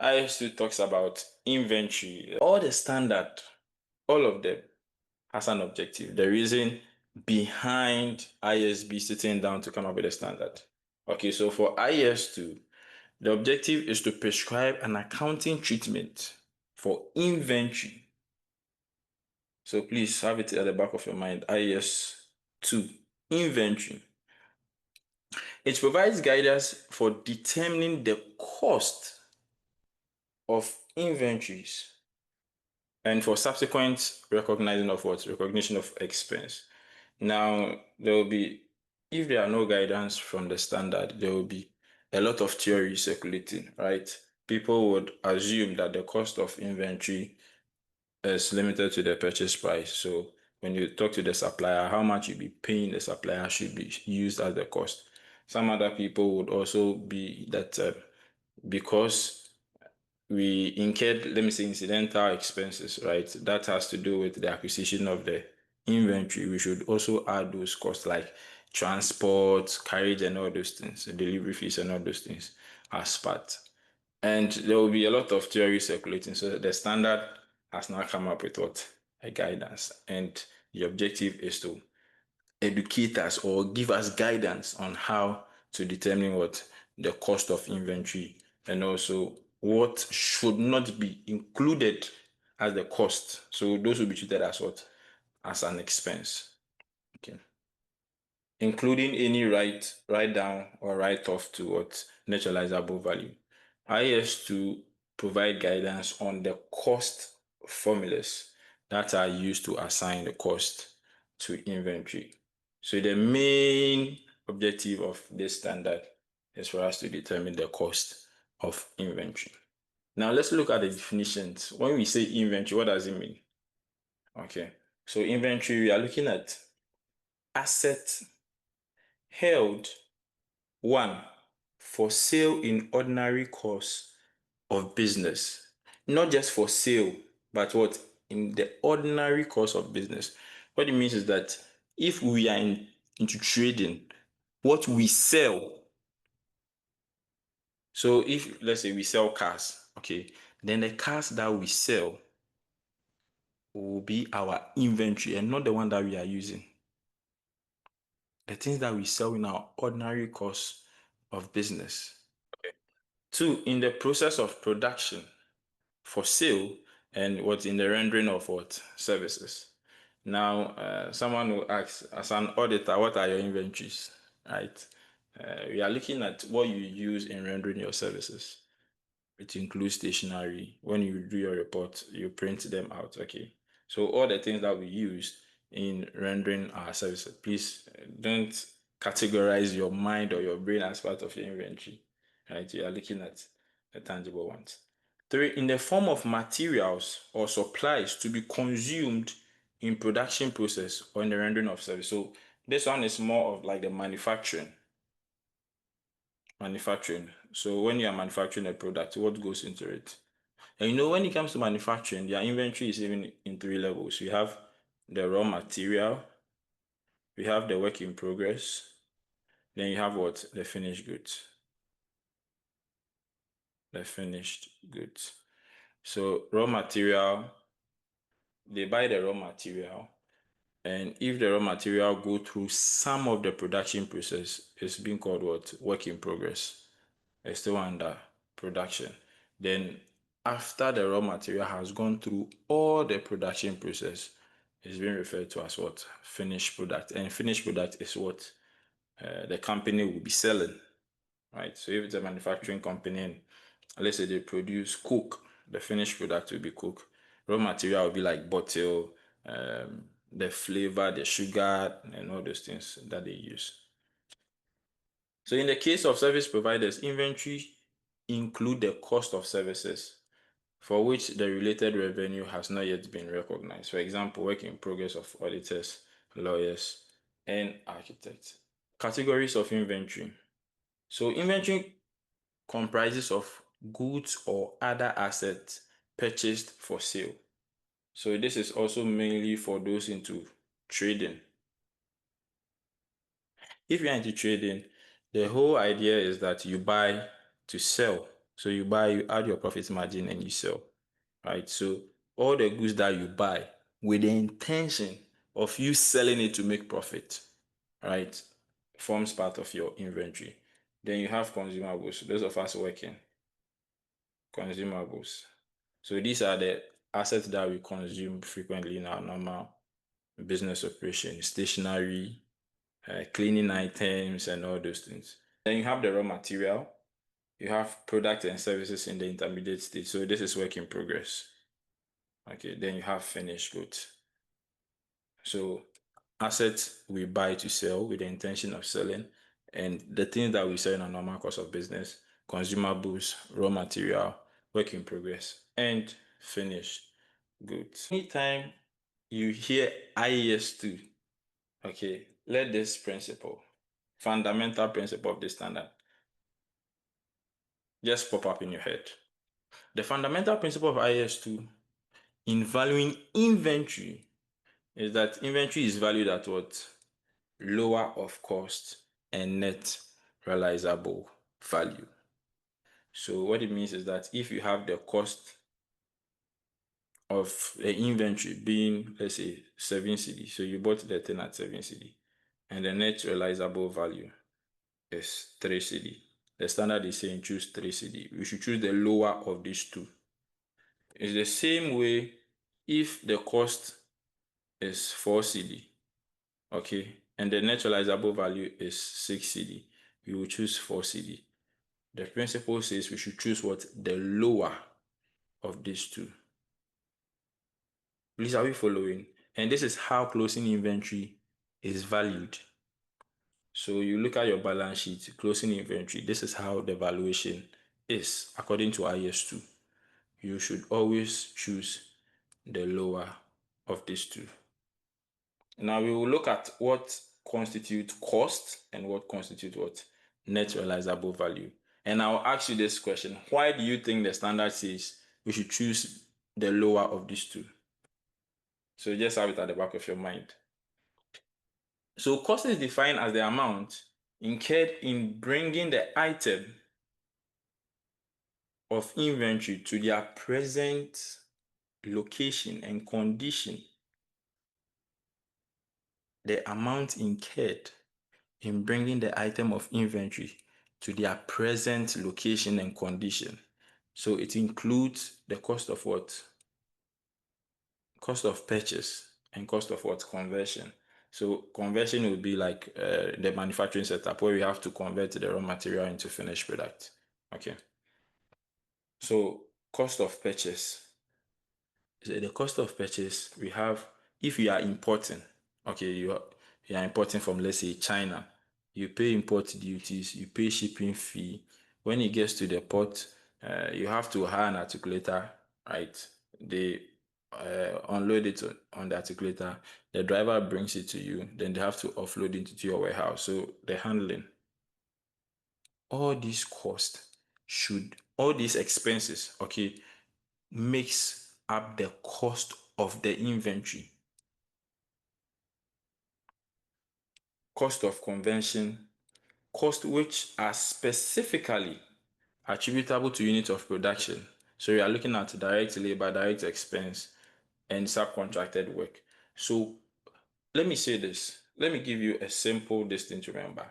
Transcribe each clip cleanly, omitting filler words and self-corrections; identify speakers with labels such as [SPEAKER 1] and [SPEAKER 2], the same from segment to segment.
[SPEAKER 1] IAS2 talks about inventory. All the standard, all of them has an objective. The reason behind ISB sitting down to come up with a standard. Okay, so for IAS2, the objective is to prescribe an accounting treatment for inventory. So please have it at the back of your mind. IAS2, inventory. It provides guidance for determining the cost of inventories and for subsequent recognition of expense. Now, there will be, if there are no guidance from the standard, there will be a lot of theory circulating, right? People would assume that the cost of inventory is limited to the purchase price. So when you talk to the supplier, how much you be paying the supplier should be used as the cost. Some other people would also be that because we incurred, let me say, incidental expenses, right? That has to do with the acquisition of the inventory. We should also add those costs like transport, carriage, and all those things, delivery fees, and all those things as part. And there will be a lot of theory circulating. So the standard has now come up with what? A guidance. And the objective is to educate us or give us guidance on how to determine what the cost of inventory and also what should not be included as the cost. So those will be treated as what? As an expense. Okay. Including any write down or write off to what? Net realizable value. IAS2 provide guidance on the cost formulas that are used to assign the cost to inventory. So the main objective of this standard is for us to determine the cost of inventory. Now let's look at the definitions. When we say inventory, what does it mean? Okay, so inventory, we are looking at assets held, one, for sale in ordinary course of business. Not just for sale, but what? In the ordinary course of business. What it means is that if we are into trading, what we sell. So if, let's say, we sell cars, okay, then the cars that we sell will be our inventory and not the one that we are using. The things that we sell in our ordinary course of business. Okay. Two, in the process of production for sale and what's in the rendering of what? Services. Now, someone will ask, as an auditor, what are your inventories, right? We are looking at what you use in rendering your services. It includes stationery. When you do your report, you print them out, okay? So all the things that we use in rendering our services, please don't categorize your mind or your brain as part of your inventory, right? You are looking at the tangible ones. Three, in the form of materials or supplies to be consumed in production process or in the rendering of service. So this one is more of like the manufacturing. So when you are manufacturing a product, what goes into it? And you know, when it comes to manufacturing, their inventory is even in three levels. We have the raw material, we have the work in progress, then you have what? The finished goods. The finished goods. So raw material, they buy the raw material, and if the raw material go through some of the production process, it's being called what? Work in progress. It's still under production. Then after the raw material has gone through all the production process, it's being referred to as what? Finished product. And finished product is what the company will be selling, right? So if it's a manufacturing company and let's say they produce Coke, the finished product will be Coke. Raw material will be like bottle, the flavor, the sugar, and all those things that they use. So in the case of service providers, inventory include the cost of services for which the related revenue has not yet been recognized. For example, work in progress of auditors, lawyers, and architects. Categories of inventory. So inventory comprises of goods or other assets purchased for sale. So this is also mainly for those into trading. If you're into trading, the whole idea is that you buy to sell. So you buy, you add your profit margin and you sell, right? So all the goods that you buy with the intention of you selling it to make profit, right, forms part of your inventory. Then you have consumables. Those of us working, consumables. So these are the assets that we consume frequently in our normal business operation, stationery, cleaning items, and all those things. Then you have the raw material. You have products and services in the intermediate stage. So this is work in progress. Okay, then you have finished goods. So assets we buy to sell with the intention of selling, and the things that we sell in a normal course of business, consumables, raw material, work in progress, and finished goods. Anytime you hear IAS 2, okay, let this principle, fundamental principle of the standard, just pop up in your head. The fundamental principle of IAS 2 in valuing inventory is that inventory is valued at what? Lower of cost and net realizable value. So what it means is that if you have the cost of the inventory being, let's say, 7 cedi, so you bought the thing at 7 cedi, and the net realizable value is 3 cedi. The standard is saying choose 3 cedi. We should choose the lower of these two. It's the same way if the cost is 4 cedi, okay, and the net realizable value is 6 cedi, we will choose 4 cedi. The principle says we should choose what? The lower of these two. Please, are we following? And this is how closing inventory is valued. So you look at your balance sheet, closing inventory, this is how the valuation is according to IAS 2. You should always choose the lower of these two. Now we will look at what constitutes cost and what constitutes what? Net realizable value. And I'll ask you this question. Why do you think the standard says we should choose the lower of these two? So just have it at the back of your mind. So cost is defined as the amount incurred in bringing the item of inventory to their present location and condition. The amount incurred in bringing the item of inventory to their present location and condition. So it includes the cost of what? Cost of purchase and cost of what? Conversion. So conversion would be like the manufacturing setup where we have to convert the raw material into finished product. Okay. So cost of purchase. So the cost of purchase we have if you are importing. Okay, you are importing from, let's say, China. You pay import duties, you pay shipping fee. When it gets to the port, you have to hire an articulator, right? They unload it on the articulator. The driver brings it to you. Then they have to offload it into your warehouse. So the handling, all these costs all these expenses, okay, makes up the cost of the inventory. Cost of conversion, cost which are specifically attributable to unit of production. So we are looking at direct labor, direct expense, and subcontracted work. So let me say this. Let me give you a simple distinct to remember.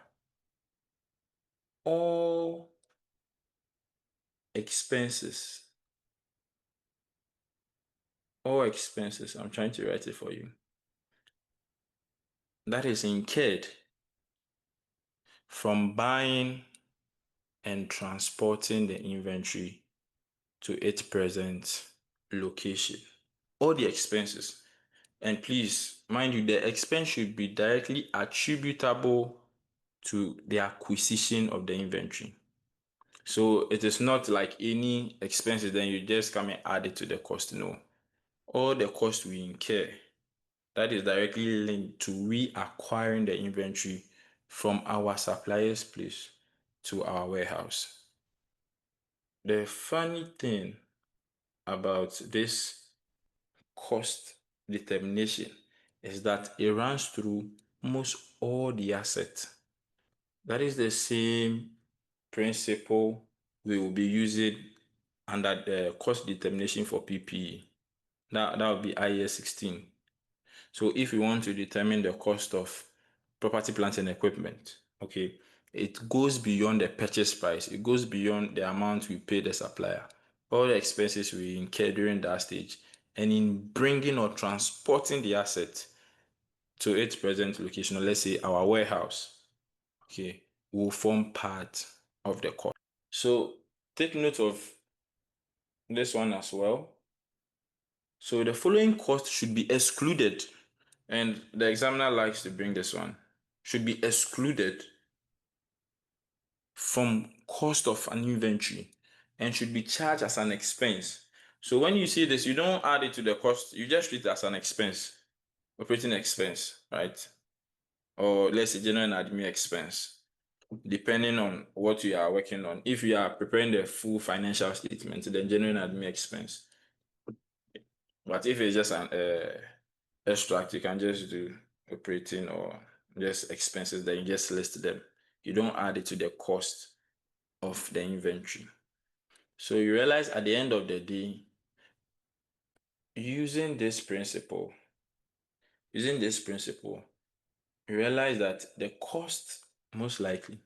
[SPEAKER 1] All expenses, I'm trying to write it for you, that is incurred from buying and transporting the inventory to its present location. All the expenses. And please, mind you, the expense should be directly attributable to the acquisition of the inventory. So it is not like any expenses, then you just come and add it to the cost. No. All the costs we incur, that is directly linked to reacquiring the inventory from our supplier's place to our warehouse. The funny thing about this cost determination is that it runs through almost all the assets. That is the same principle we will be using under the cost determination for PPE. That will be IAS 16. So if we want to determine the cost of property, plant, and equipment, okay, it goes beyond the purchase price. It goes beyond the amount we pay the supplier, all the expenses we incur during that stage, and in bringing or transporting the asset to its present location, or let's say our warehouse, okay, will form part of the cost. So take note of this one as well. So the following cost should be excluded, and the examiner likes to bring this one, should be excluded from cost of an inventory and should be charged as an expense. So when you see this, you don't add it to the cost, you just treat it as an expense, operating expense, right? Or let's say general and admin expense, depending on what you are working on. If you are preparing the full financial statement, then general and admin expense. But if it's just an extract, you can just do operating or just expenses, then you just list them. You don't add it to the cost of the inventory. So you realize at the end of the day, using this principle, you realize that the cost most likely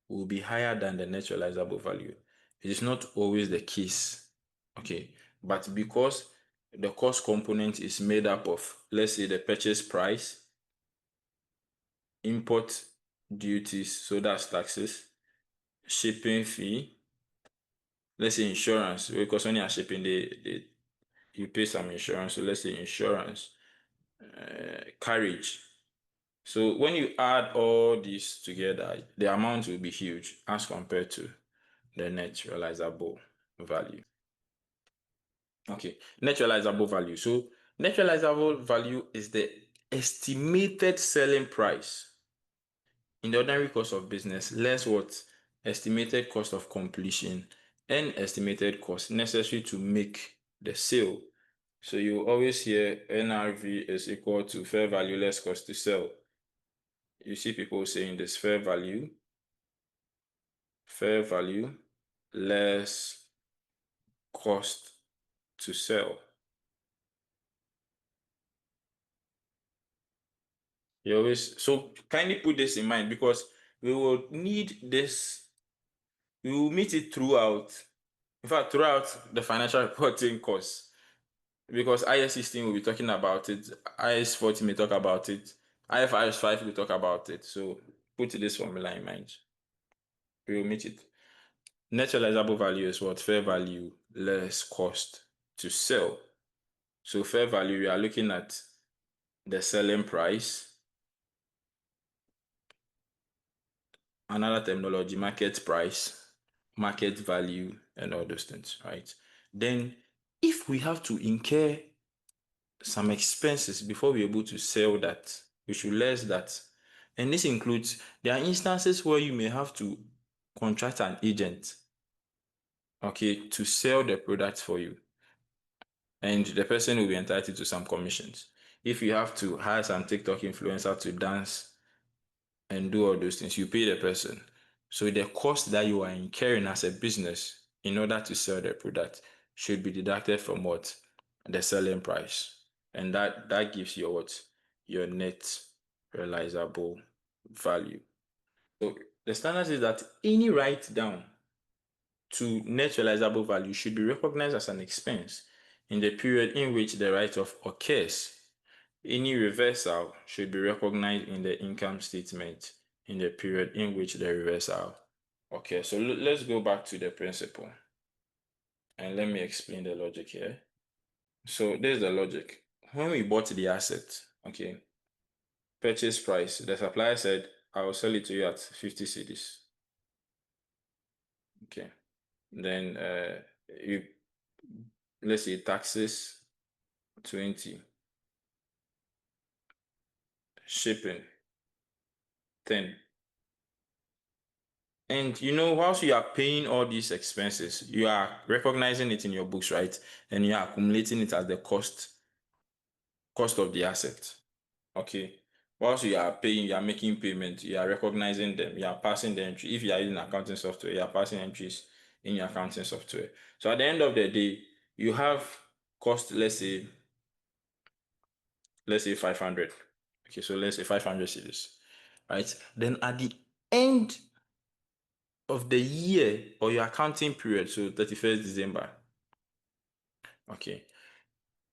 [SPEAKER 1] will be higher than the net realizable value. It is not always the case, okay? But because the cost component is made up of, let's say, the purchase price, import duties, so that's taxes, shipping fee, let's say insurance, because when you are shipping, you pay some insurance, so let's say insurance, carriage. So when you add all these together, the amount will be huge as compared to the net realizable value. Okay, net realizable value. So net realizable value is the estimated selling price in the ordinary course of business, less what? Estimated cost of completion and estimated cost necessary to make the sale. So you always hear NRV is equal to fair value less cost to sell. You see people saying this fair value less cost to sell. You always, so kindly put this in mind because we will need this, we will meet it throughout, in fact, throughout the financial reporting course. Because IAS 16 will be talking about it, IAS 40 may talk about it, IFRS 5 will talk about it. So put this formula in mind. We will meet it. Net realizable value is what? Fair value less cost to sell. So fair value, we are looking at the selling price. Another terminology, market price, market value, and all those things, right? Then if we have to incur some expenses before we're able to sell that, we should less that. And this includes, there are instances where you may have to contract an agent, okay, to sell the product for you. And the person will be entitled to some commissions. If you have to hire some TikTok influencer to dance and do all those things, you pay the person. So the cost that you are incurring as a business in order to sell the product should be deducted from what? The selling price. And that gives you what? Your net realizable value. So the standard is that any write down to net realizable value should be recognized as an expense in the period in which the write-off occurs. Any reversal should be recognized in the income statement in the period in which the reversal occurs. So let's go back to the principle and let me explain the logic here. So there's the logic. When we bought the asset, okay, purchase price, the supplier said, I will sell it to you at 50 cedis. Okay. Then you let's say taxes 20, shipping 10. And whilst you are paying all these expenses, you are recognizing it in your books, right? And you are accumulating it as the cost of the asset. Okay. Whilst you are paying, you are making payment, you are recognizing them, you are passing the entry. If you are using accounting software, you are passing entries in your accounting software. So at the end of the day, you have cost, let's say 500. Okay, so let's say 500 cedis, right? Then at the end of the year or your accounting period, so 31st December, okay,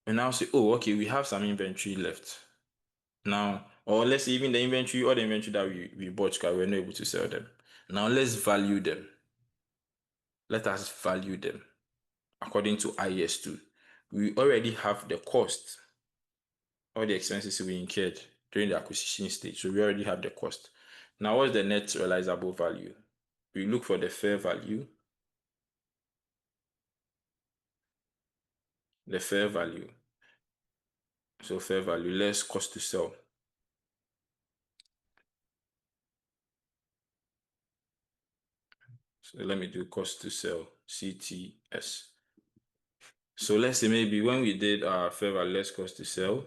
[SPEAKER 1] and now say, oh, okay, we have some inventory left. Now, or let's say even the inventory or the inventory that we bought because we're not able to sell them. Now let's value them. Let us value them according to IAS 2. We already have the cost, all the expenses we incurred during the acquisition stage. So we already have the cost. Now, what's the net realizable value? We look for the fair value. The fair value. So fair value less cost to sell. So let me do cost to sell, CTS. So let's say maybe when we did our fair value less cost to sell,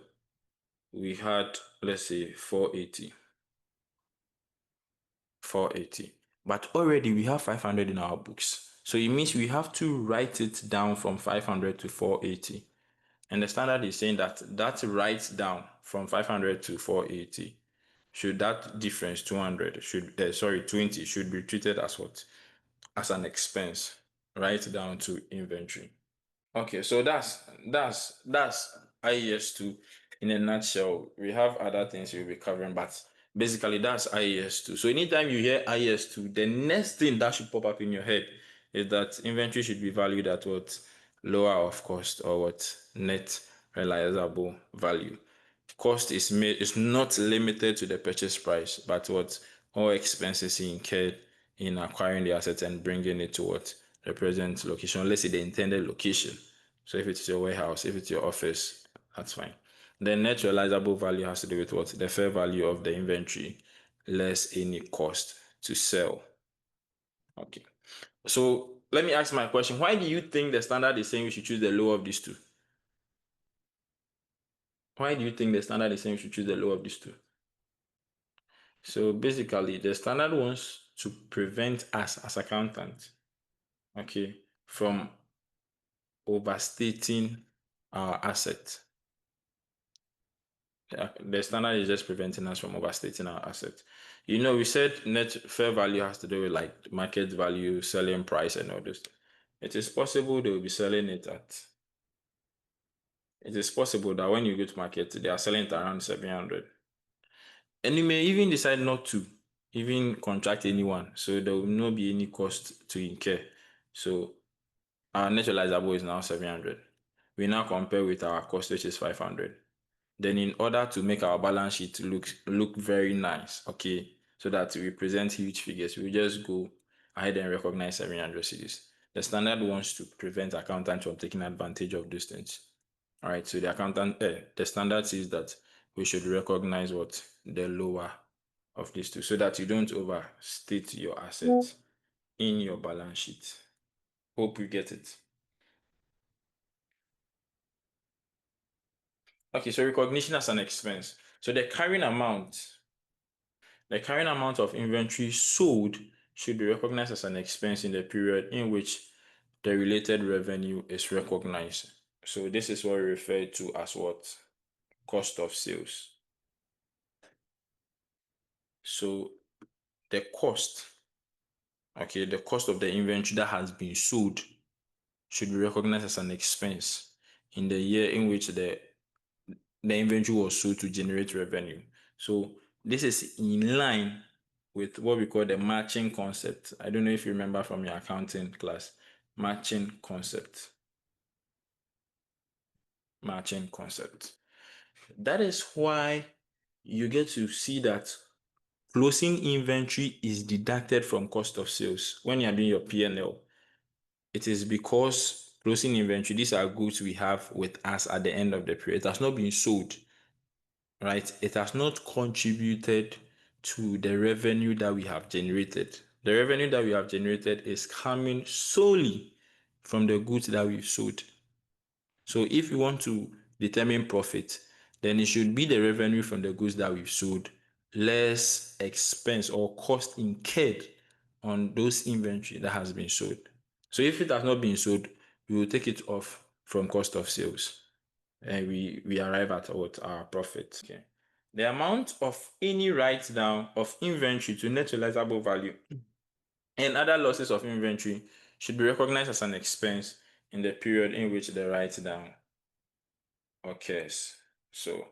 [SPEAKER 1] we had, let's say 480. 480. But already we have 500 in our books. So it means we have to write it down from 500 to 480. And the standard is saying that that writes down from 500 to 480. Should that difference 200 20 should be treated as what? As an expense, right down to inventory. Okay, so that's IAS2 in a nutshell. We have other things we'll be covering, but basically that's IAS2. So anytime you hear IAS2, the next thing that should pop up in your head is that inventory should be valued at what? Lower of cost, or what? Net realizable value. Cost is not limited to the purchase price, but what? All expenses incurred in acquiring the asset and bringing it to what? The present location. Let's say the intended location. So if it's your warehouse, if it's your office, that's fine. The net realizable value has to do with what? The fair value of the inventory less any cost to sell. Okay. So let me ask my question. Why do you think the standard is saying we should choose the lower of these two? Why do you think the standard is saying we should choose the lower of these two? So basically, the standard wants to prevent us as accountants, okay, from overstating our asset. The standard is just preventing us from overstating our asset. You know, we said net fair value has to do with like market value, selling price, and all this. It is possible they will be selling it at. It is possible that when you go to market, they are selling it around 700. And you may even decide not to even contract anyone. So there will not be any cost to incur. So our net realizable is now 700. We now compare with our cost, which is 500. Then in order to make our balance sheet look very nice, okay, so that we present huge figures, we just go ahead and recognize 700 cedis. The standard wants to prevent accountants from taking advantage of these things. All right, so the standard says that we should recognize what? The lower of these two, so that you don't overstate your assets in your balance sheet. Hope you get it. Okay, so recognition as an expense. So the carrying amount of inventory sold should be recognized as an expense in the period in which the related revenue is recognized. So this is what we refer to as what? Cost of sales. So the cost, okay, the cost of the inventory that has been sold should be recognized as an expense in the year in which the inventory was sold to generate revenue. So this is in line with what we call the matching concept. I don't know if you remember from your accounting class. Matching concept. Matching concept. That is why you get to see that closing inventory is deducted from cost of sales when you're doing your P&L. It is because closing inventory, these are goods we have with us at the end of the period. It has not been sold, right? It has not contributed to the revenue that we have generated. The revenue that we have generated is coming solely from the goods that we've sold. So if you want to determine profit, then it should be the revenue from the goods that we've sold, less expense or cost incurred on those inventory that has been sold. So if it has not been sold, we will take it off from cost of sales, and we arrive at what our profit. Okay. The amount of any write down of inventory to net realizable value and other losses of inventory should be recognized as an expense in the period in which the write down occurs. So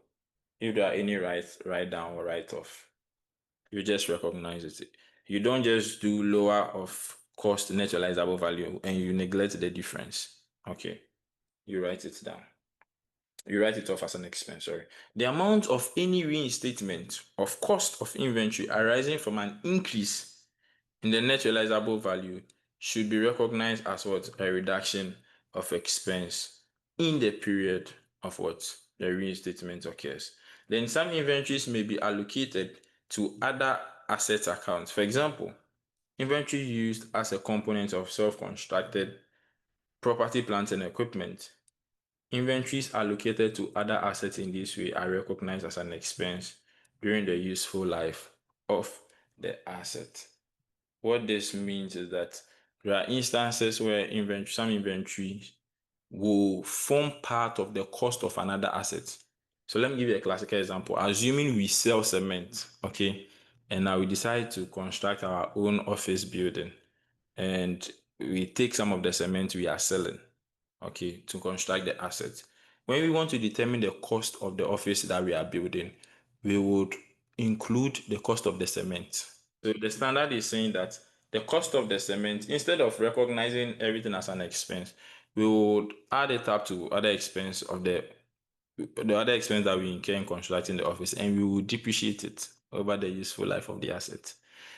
[SPEAKER 1] if there are any write down or write off, you just recognize it. You don't just do lower of cost net realizable value and you neglect the difference. Okay. You write it down. You write it off as an expense, sorry. The amount of any reinstatement of cost of inventory arising from an increase in the net realizable value should be recognized as what? A reduction of expense in the period of what? The reinstatement occurs. Then some inventories may be allocated to other asset accounts. For example, inventory used as a component of self-constructed property, plant, and equipment. Inventories allocated to other assets in this way are recognized as an expense during the useful life of the asset. What this means is that there are instances where some inventories will form part of the cost of another asset. So let me give you a classical example. Assuming we sell cement, okay, and now we decide to construct our own office building, and we take some of the cement we are selling, okay, to construct the asset. When we want to determine the cost of the office that we are building, we would include the cost of the cement. So the standard is saying that the cost of the cement, instead of recognizing everything as an expense, we would add it up to other expense of the other expense that we incur in constructing the office, and we will depreciate it over the useful life of the asset.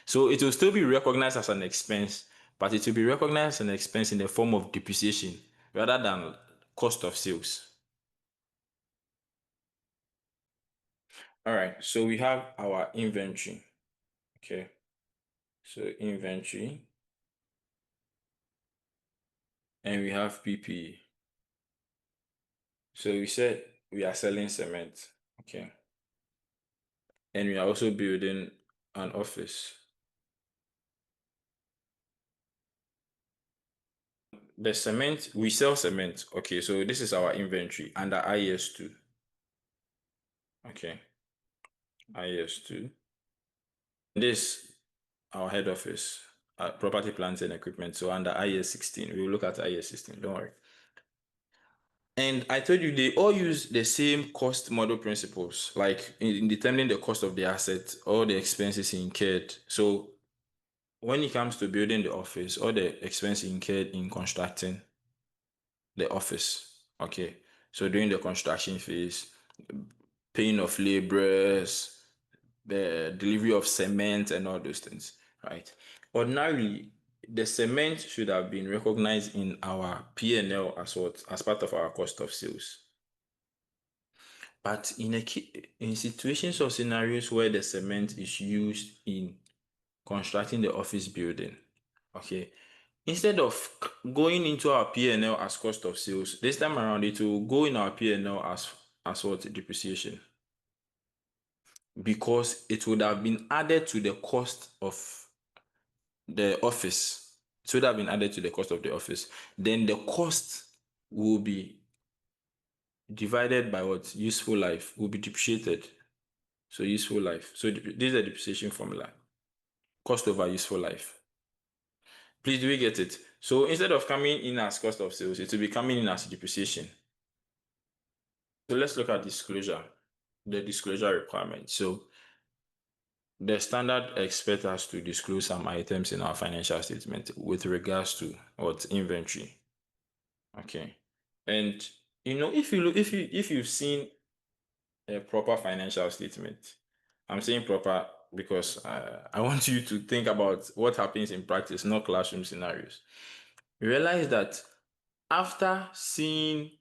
[SPEAKER 1] So it will still be recognized as an expense, but it will be recognized as an expense in the form of depreciation rather than cost of sales. All right, so we have our inventory. Okay, so inventory, and we have PPE. So we said we are selling cement. Okay, and we are also building an office. The cement, we sell cement. Okay, so this is our inventory under IAS 2. Okay, IAS 2. This, our head office, property, plants, and equipment. So under IAS 16, we will look at IAS 16, don't worry. And I told you they all use the same cost model principles, like in determining the cost of the asset, all the expenses incurred. So when it comes to building the office, all the expenses incurred in constructing the office. Okay. So during the construction phase, paying of laborers, the delivery of cement and all those things, right? Ordinarily, the cement should have been recognized in our P&L as what? As part of our cost of sales. But in situations or scenarios where the cement is used in constructing the office building, okay, instead of going into our P&L as cost of sales, this time around it will go in our P&L as what? Depreciation. Because it would have been added to the cost of the office. It would have been added to the cost of the office. Then the cost will be divided by what? Useful life will be depreciated. So useful life. So this is a depreciation formula. Cost over useful life. Please, do we get it? So instead of coming in as cost of sales, it will be coming in as depreciation. So let's look at disclosure, the disclosure requirement. So the standard expects us to disclose some items in our financial statement with regards to what? Inventory. Okay. And if you've seen a proper financial statement, I'm saying proper because I want you to think about what happens in practice, not classroom scenarios. You realize that after seeing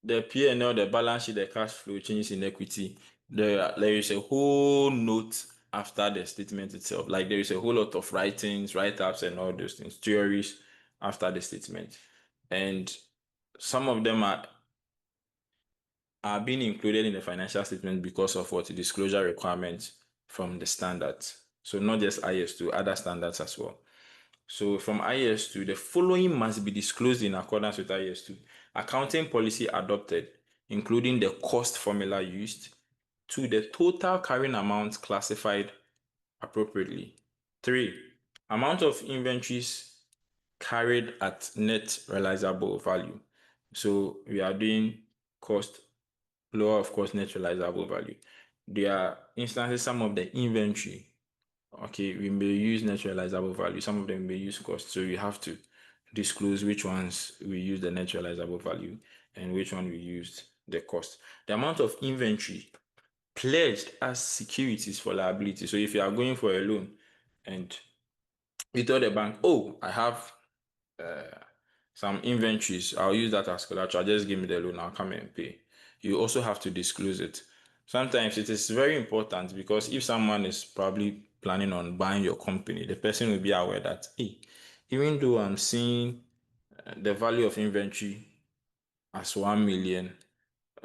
[SPEAKER 1] the P&L, the balance sheet, the cash flow, changes in equity, there is a whole note after the statement itself. Like there is a whole lot of writings, write-ups, and all those things, theories after the statement. And some of them are being included in the financial statement because of what? Disclosure requirements from the standards. So not just IAS 2, other standards as well. So from IAS 2, the following must be disclosed in accordance with IAS 2. Accounting policy adopted, including the cost formula used. 2, the total carrying amount classified appropriately. 3, amount of inventories carried at net realizable value. So we are doing cost, lower of course, net realizable value. There are instances, some of the inventory, okay, we may use net realizable value, some of them may use cost. So you have to disclose which ones we use the net realizable value and which one we used the cost. The amount of inventory pledged as securities for liability. So if you are going for a loan and you tell the bank, oh, I have some inventories, I'll use that as collateral, just give me the loan, I'll come and pay. You also have to disclose it. Sometimes it is very important because if someone is probably planning on buying your company, the person will be aware that, hey, even though I'm seeing the value of inventory as 1 million,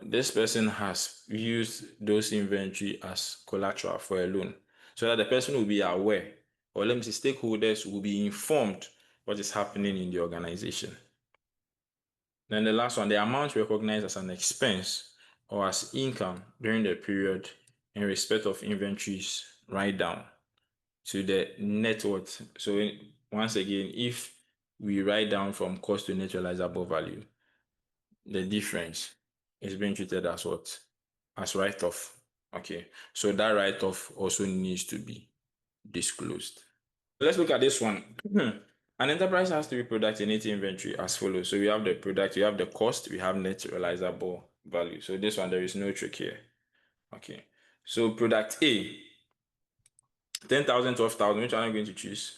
[SPEAKER 1] this person has used those inventory as collateral for a loan, so that the person will be aware, or let me say stakeholders will be informed what is happening in the organization. Then the last one, the amount recognized as an expense or as income during the period in respect of inventories write down to the net worth. So once again, if we write down from cost to net realizable value, the difference is being treated as what? As write-off. Okay, so that write-off also needs to be disclosed. Let's look at this one. An enterprise has to be product in its inventory as follows. So we have the product, we have the cost, we have net realizable value. So this one, there is no trick here. Okay, so product A, 10,000, 12,000. Which one are you going to choose?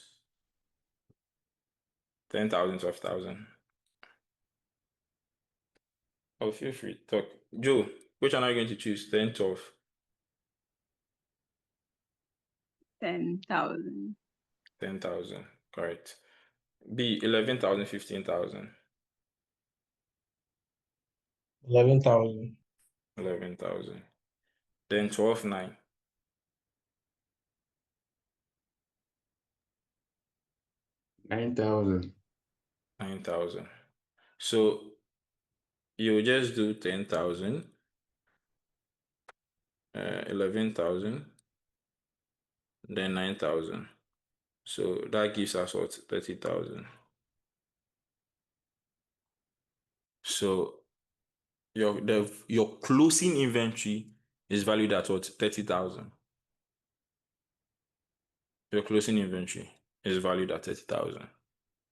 [SPEAKER 1] 10,000, 12,000. Oh, feel free. Talk. Joe, which one are you going to choose? 10, 12?
[SPEAKER 2] 10,000.
[SPEAKER 1] 10,000. Correct. B, 11,000, 15,000.
[SPEAKER 3] 11,000.
[SPEAKER 1] 11,000. Then 12, 9.
[SPEAKER 4] 9,000.
[SPEAKER 1] 9,000. So you just do 10,000, 11,000, then 9,000. So that gives us what? 30,000. So your closing inventory is valued at what? 30,000. Your closing inventory is valued at 30,000.